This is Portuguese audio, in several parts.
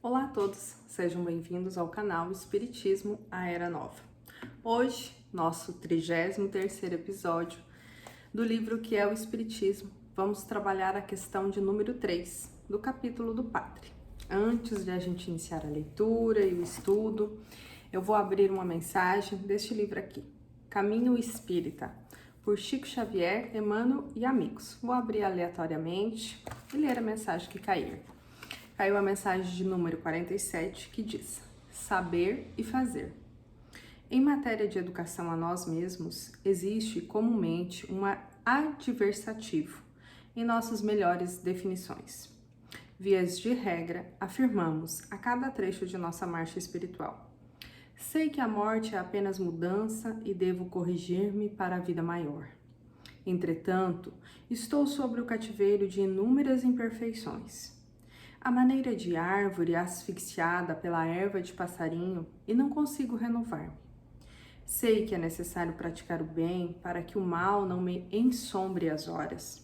Olá a todos, sejam bem-vindos ao canal Espiritismo, a Era Nova. Hoje, nosso 33º episódio do livro que é o Espiritismo. Vamos trabalhar a questão de número 3, do capítulo do Padre. Antes de a gente iniciar a leitura e o estudo, eu vou abrir uma mensagem deste livro aqui, Caminho Espírita, por Chico Xavier, Emmanuel e amigos. Vou abrir aleatoriamente e ler a mensagem que cair. Caiu a mensagem de número 47, que diz: Saber e fazer. Em matéria de educação a nós mesmos, existe comumente um adversativo em nossas melhores definições. Vias de regra, afirmamos a cada trecho de nossa marcha espiritual: sei que a morte é apenas mudança e devo corrigir-me para a vida maior. Entretanto, estou sobre o cativeiro de inúmeras imperfeições. À maneira de árvore asfixiada pela erva de passarinho, e não consigo renovar-me. Sei que é necessário praticar o bem para que o mal não me ensombre as horas.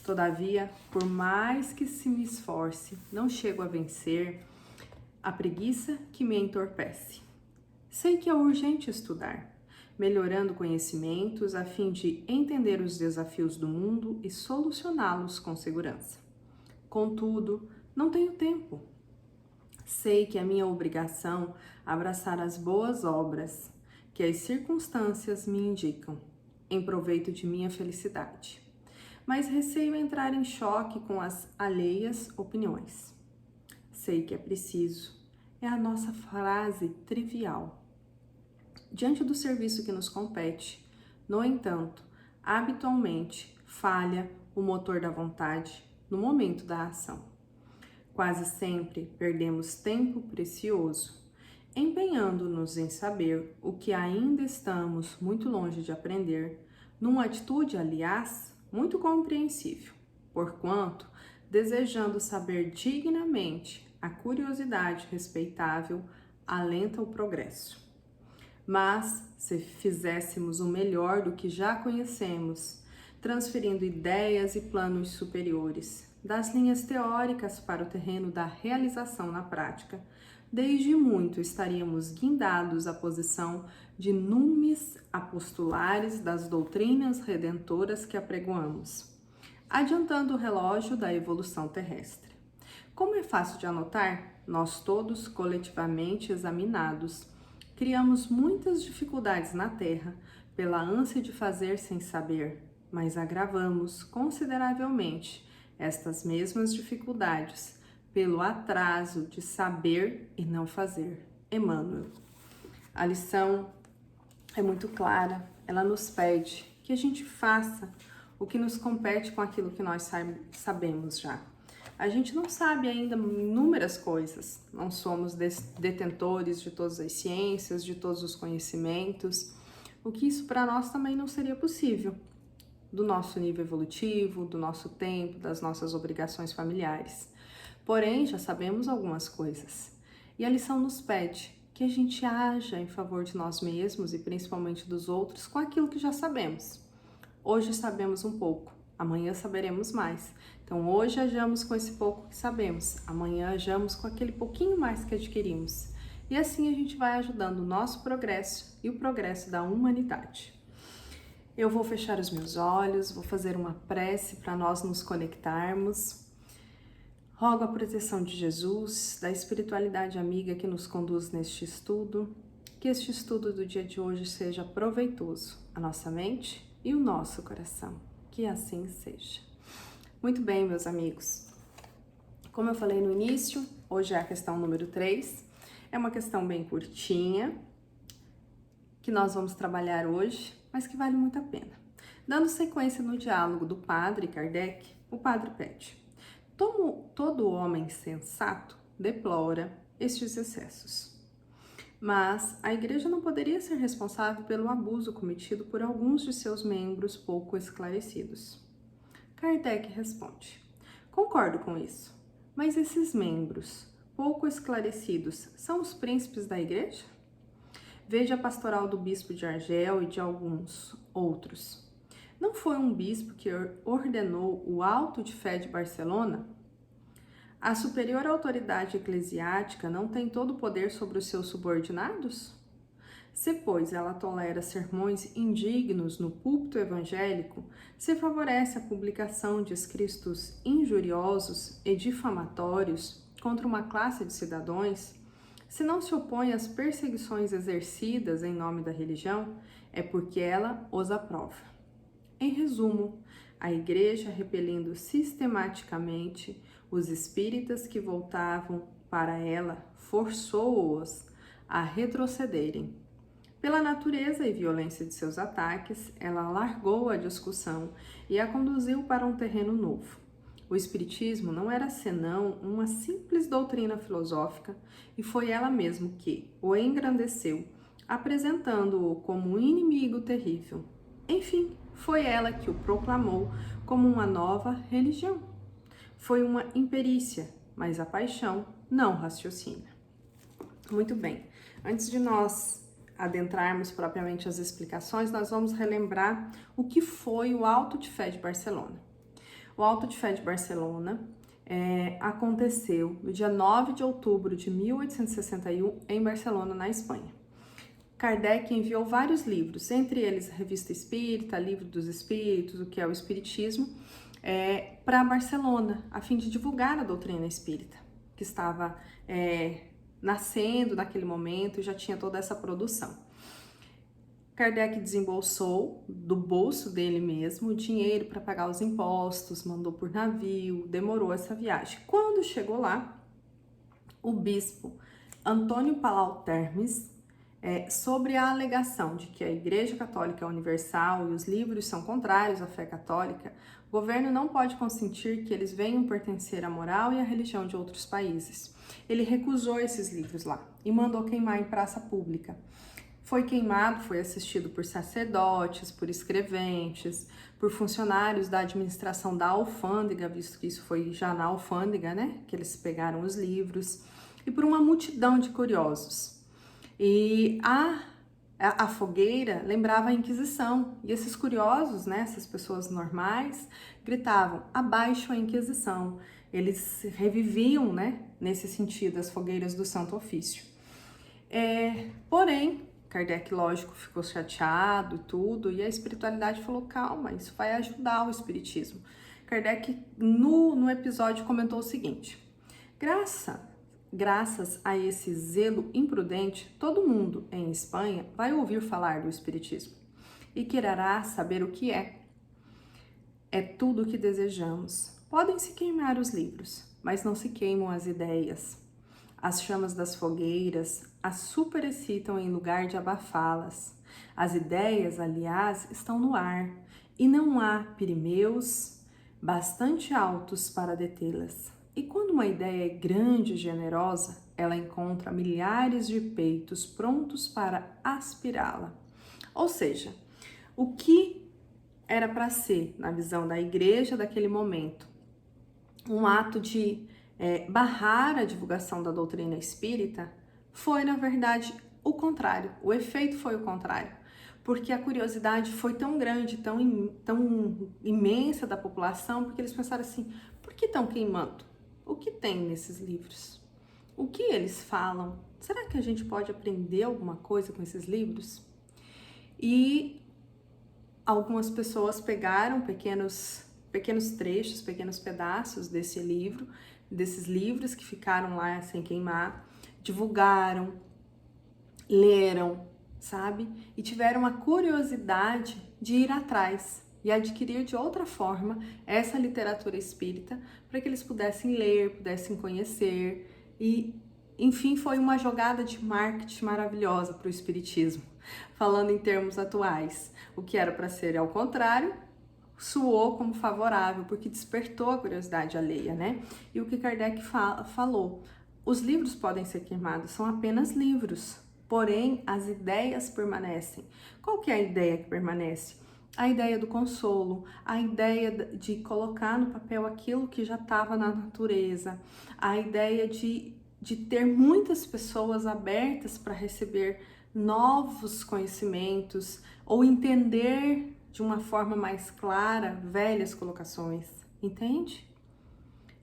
Todavia, por mais que se me esforce, não chego a vencer a preguiça que me entorpece. Sei que é urgente estudar, melhorando conhecimentos a fim de entender os desafios do mundo e solucioná-los com segurança. Contudo, não tenho tempo. Sei que é minha obrigação abraçar as boas obras que as circunstâncias me indicam, em proveito de minha felicidade. Mas receio entrar em choque com as alheias opiniões. Sei que é preciso, é a nossa frase trivial. Diante do serviço que nos compete, no entanto, habitualmente falha o motor da vontade no momento da ação. Quase sempre perdemos tempo precioso, empenhando-nos em saber o que ainda estamos muito longe de aprender, numa atitude, aliás, muito compreensível, porquanto, desejando saber dignamente, a curiosidade respeitável alenta o progresso. Mas, se fizéssemos o melhor do que já conhecemos, transferindo ideias e planos superiores das linhas teóricas para o terreno da realização na prática, desde muito estaríamos guindados à posição de numes apostulares das doutrinas redentoras que apregoamos, adiantando o relógio da evolução terrestre. Como é fácil de anotar, nós todos coletivamente examinados, criamos muitas dificuldades na Terra pela ânsia de fazer sem saber, mas agravamos consideravelmente estas mesmas dificuldades pelo atraso de saber e não fazer. Emmanuel. A lição é muito clara, ela nos pede que a gente faça o que nos compete com aquilo que nós sabemos já. A gente não sabe ainda inúmeras coisas, não somos detentores de todas as ciências, de todos os conhecimentos, o que isso para nós também não seria possível, do nosso nível evolutivo, do nosso tempo, das nossas obrigações familiares. Porém, já sabemos algumas coisas, e a lição nos pede que a gente haja em favor de nós mesmos e principalmente dos outros com aquilo que já sabemos. Hoje sabemos um pouco, amanhã saberemos mais. Então hoje hajamos com esse pouco que sabemos, amanhã hajamos com aquele pouquinho mais que adquirimos. E assim a gente vai ajudando o nosso progresso e o progresso da humanidade. Eu vou fechar os meus olhos, vou fazer uma prece para nós nos conectarmos. Rogo a proteção de Jesus, da espiritualidade amiga que nos conduz neste estudo, que este estudo do dia de hoje seja proveitoso à nossa mente e o nosso coração. Que assim seja. Muito bem, meus amigos. Como eu falei no início, hoje é a questão número 3. É uma questão bem curtinha, que nós vamos trabalhar hoje, mas que vale muito a pena. Dando sequência no diálogo do padre Kardec, o padre pede: todo homem sensato deplora estes excessos. Mas a igreja não poderia ser responsável pelo abuso cometido por alguns de seus membros pouco esclarecidos. Kardec responde: concordo com isso, mas esses membros pouco esclarecidos são os príncipes da igreja? Veja a pastoral do bispo de Argel e de alguns outros. Não foi um bispo que ordenou o auto de fé de Barcelona? A superior autoridade eclesiástica não tem todo o poder sobre os seus subordinados? Se, pois, ela tolera sermões indignos no púlpito evangélico, se favorece a publicação de escritos injuriosos e difamatórios contra uma classe de cidadãos, se não se opõe às perseguições exercidas em nome da religião, é porque ela os aprova. Em resumo, a Igreja, repelindo sistematicamente os espíritas que voltavam para ela, forçou-os a retrocederem. Pela natureza e violência de seus ataques, ela largou a discussão e a conduziu para um terreno novo. O Espiritismo não era senão uma simples doutrina filosófica e foi ela mesma que o engrandeceu, apresentando-o como um inimigo terrível. Enfim, foi ela que o proclamou como uma nova religião. Foi uma imperícia, mas a paixão não raciocina. Muito bem, antes de nós adentrarmos propriamente as explicações, nós vamos relembrar o que foi o Auto de Fé de Barcelona. O Auto de Fé de Barcelona aconteceu no dia 9 de outubro de 1861 em Barcelona, na Espanha. Kardec enviou vários livros, entre eles a Revista Espírita, Livro dos Espíritos, o que é o Espiritismo, para Barcelona, a fim de divulgar a doutrina espírita, que estava nascendo naquele momento e já tinha toda essa produção. Kardec desembolsou do bolso dele mesmo o dinheiro para pagar os impostos, mandou por navio, demorou essa viagem. Quando chegou lá, o bispo Antônio Palau Termes, sobre a alegação de que a Igreja Católica é universal e os livros são contrários à fé católica, o governo não pode consentir que eles venham pertencer à moral e à religião de outros países. Ele recusou esses livros lá e mandou queimar em praça pública. Foi queimado, foi assistido por sacerdotes, por escreventes, por funcionários da administração da alfândega, visto que isso foi já na alfândega, né, que eles pegaram os livros, e por uma multidão de curiosos. E a fogueira lembrava a Inquisição, e esses curiosos, né, essas pessoas normais, gritavam, abaixo a Inquisição. Eles reviviam, né, nesse sentido, as fogueiras do Santo Ofício. Porém, Kardec, lógico, ficou chateado e tudo, e a espiritualidade falou, calma, isso vai ajudar o espiritismo. Kardec, no episódio, comentou o seguinte, graças a esse zelo imprudente, todo mundo em Espanha vai ouvir falar do espiritismo e quererá saber o que é. É tudo o que desejamos. Podem se queimar os livros, mas não se queimam as ideias. As chamas das fogueiras as superexcitam em lugar de abafá-las. As ideias, aliás, estão no ar e não há pirimeus bastante altos para detê-las. E quando uma ideia é grande e generosa, ela encontra milhares de peitos prontos para aspirá-la. Ou seja, o que era para ser, na visão da igreja daquele momento, um ato de barrar a divulgação da doutrina espírita, foi, na verdade, o contrário. O efeito foi o contrário. Porque a curiosidade foi tão grande, tão imensa da população, porque eles pensaram assim, por que estão queimando? O que tem nesses livros? O que eles falam? Será que a gente pode aprender alguma coisa com esses livros? E algumas pessoas pegaram pequenos trechos, pequenos pedaços desses livros que ficaram lá sem queimar, divulgaram, leram, sabe? E tiveram a curiosidade de ir atrás e adquirir de outra forma essa literatura espírita para que eles pudessem ler, pudessem conhecer e, enfim, foi uma jogada de marketing maravilhosa para o espiritismo. Falando em termos atuais, o que era para ser ao contrário, soou como favorável, porque despertou a curiosidade alheia, né? E o que Kardec falou, os livros podem ser queimados, são apenas livros, porém as ideias permanecem. Qual que é a ideia que permanece? A ideia do consolo, a ideia de colocar no papel aquilo que já estava na natureza, a ideia de ter muitas pessoas abertas para receber novos conhecimentos ou entender de uma forma mais clara velhas colocações, entende?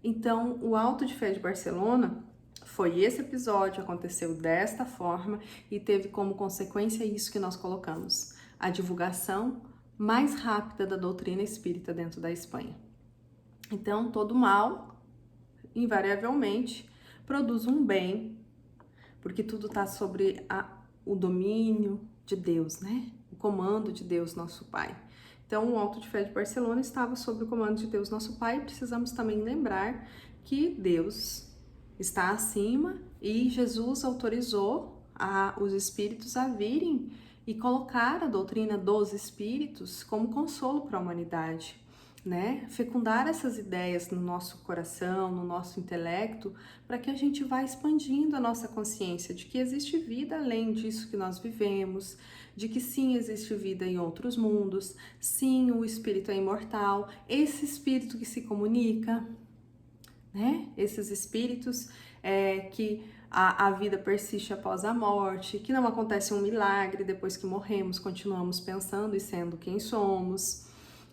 Então, o Alto de Fé de Barcelona foi esse episódio, aconteceu desta forma e teve como consequência isso que nós colocamos, a divulgação mais rápida da doutrina espírita dentro da Espanha. Então, todo mal, invariavelmente, produz um bem, porque tudo está sobre o domínio de Deus, né? O comando de Deus, nosso Pai. Então, o Alto de Fé de Barcelona estava sob o comando de Deus, nosso Pai, e precisamos também lembrar que Deus está acima e Jesus autorizou os espíritos a virem e colocar a doutrina dos espíritos como consolo para a humanidade, né? Fecundar essas ideias no nosso coração, no nosso intelecto, para que a gente vá expandindo a nossa consciência de que existe vida além disso que nós vivemos, de que sim, existe vida em outros mundos, sim, o espírito é imortal, esse espírito que se comunica, né? Esses espíritos que a vida persiste após a morte, que não acontece um milagre depois que morremos, continuamos pensando e sendo quem somos,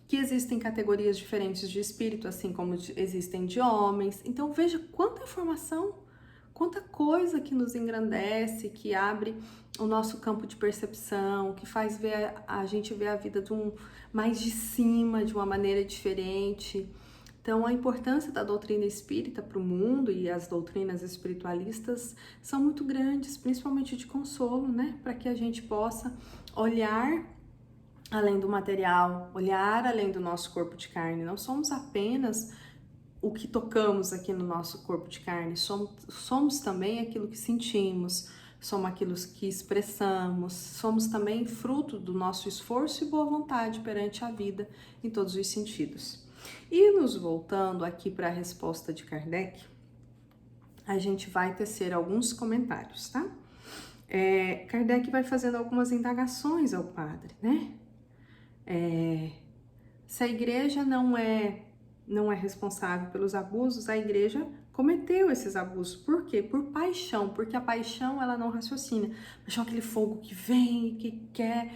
que existem categorias diferentes de espírito, assim como existem de homens. Então veja quanta informação, quanta coisa que nos engrandece, que abre o nosso campo de percepção, que faz ver a gente ver a vida mais de cima, de uma maneira diferente. Então, a importância da doutrina espírita para o mundo e as doutrinas espiritualistas são muito grandes, principalmente de consolo, né? Para que a gente possa olhar além do material, olhar além do nosso corpo de carne. Não somos apenas o que tocamos aqui no nosso corpo de carne, somos também aquilo que sentimos, somos aquilo que expressamos, somos também fruto do nosso esforço e boa vontade perante a vida em todos os sentidos. E nos voltando aqui para a resposta de Kardec, a gente vai tecer alguns comentários, tá? Kardec vai fazendo algumas indagações ao padre, né? Se a igreja não é responsável pelos abusos, a igreja cometeu esses abusos. Por quê? Por paixão, porque a paixão ela não raciocina. A paixão é aquele fogo que vem, que quer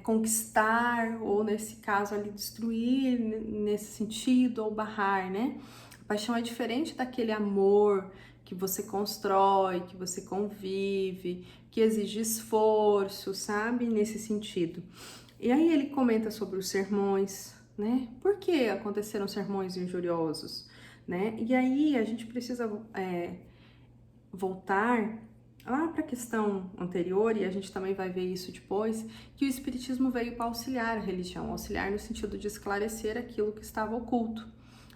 conquistar, ou nesse caso ali destruir, nesse sentido, ou barrar, né? A paixão é diferente daquele amor que você constrói, que você convive, que exige esforço, sabe? Nesse sentido. E aí ele comenta sobre os sermões, né? Por que aconteceram sermões injuriosos, né? E aí a gente precisa voltar lá para a questão anterior, e a gente também vai ver isso depois, que o Espiritismo veio para auxiliar a religião, auxiliar no sentido de esclarecer aquilo que estava oculto,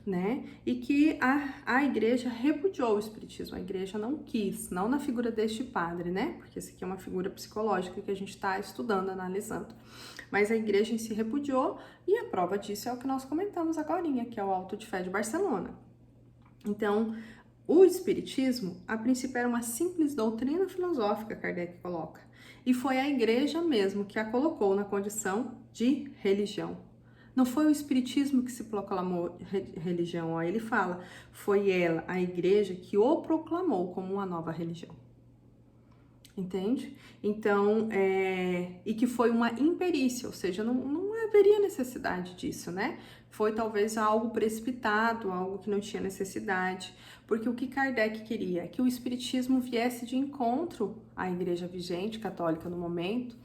né? E que a igreja repudiou o Espiritismo, a igreja não quis, não na figura deste padre, né? Porque essa aqui é uma figura psicológica que a gente está estudando, analisando. Mas a igreja em si repudiou, e a prova disso é o que nós comentamos agorinha, que é o Alto de Fé de Barcelona. Então, o Espiritismo, a princípio, era uma simples doutrina filosófica, Kardec coloca, e foi a igreja mesmo que a colocou na condição de religião. Não foi o Espiritismo que se proclamou religião, ó, ele fala, foi ela, a igreja, que o proclamou como uma nova religião. Entende? Então, e que foi uma imperícia, ou seja, não haveria necessidade disso, né? Foi talvez algo precipitado, algo que não tinha necessidade, porque o que Kardec queria é que o Espiritismo viesse de encontro à igreja vigente, católica no momento,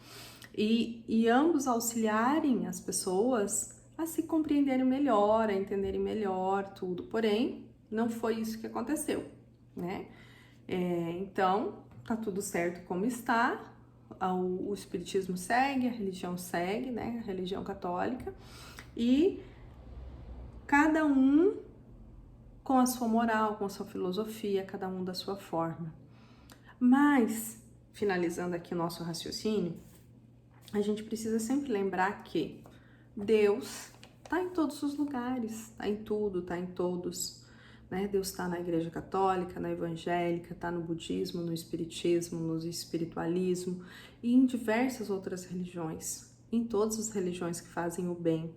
e ambos auxiliarem as pessoas a se compreenderem melhor, a entenderem melhor tudo. Porém, não foi isso que aconteceu, né? Então, tá tudo certo como está, o Espiritismo segue, a religião segue, né? A religião católica, e cada um com a sua moral, com a sua filosofia, cada um da sua forma. Mas, finalizando aqui o nosso raciocínio, a gente precisa sempre lembrar que Deus está em todos os lugares, está em tudo, está em todos, né? Deus está na igreja católica, na evangélica, está no budismo, no espiritismo, no espiritualismo e em diversas outras religiões, em todas as religiões que fazem o bem.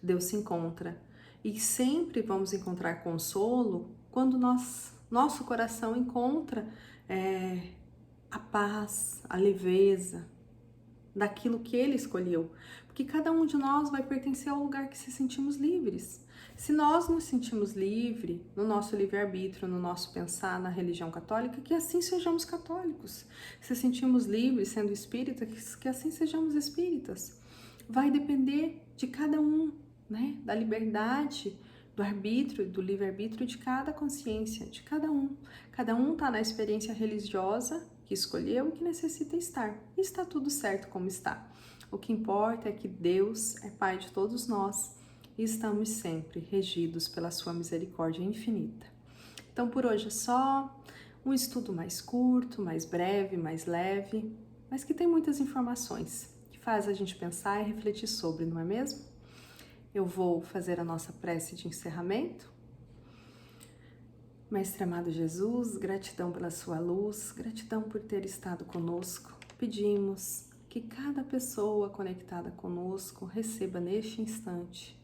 Deus se encontra. E sempre vamos encontrar consolo quando nosso coração encontra a paz, a leveza daquilo que Ele escolheu. Porque cada um de nós vai pertencer ao lugar que se sentimos livres. Se nós nos sentimos livres, no nosso livre-arbítrio, no nosso pensar na religião católica, que assim sejamos católicos. Se sentimos livres sendo espíritas, que assim sejamos espíritas. Vai depender de cada um, né? Da liberdade, do arbítrio, do livre-arbítrio de cada consciência, de cada um. Cada um está na experiência religiosa que escolheu e que necessita estar. E está tudo certo como está. O que importa é que Deus é Pai de todos nós e estamos sempre regidos pela sua misericórdia infinita. Então, por hoje é só um estudo mais curto, mais breve, mais leve, mas que tem muitas informações, que faz a gente pensar e refletir sobre, não é mesmo? Eu vou fazer a nossa prece de encerramento. Mestre amado Jesus, gratidão pela sua luz, gratidão por ter estado conosco. Pedimos que cada pessoa conectada conosco receba neste instante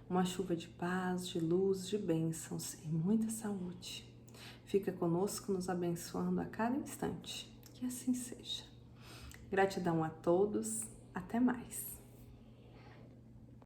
uma chuva de paz, de luz, de bênçãos e muita saúde. Fica conosco nos abençoando a cada instante. Que assim seja. Gratidão a todos. Até mais.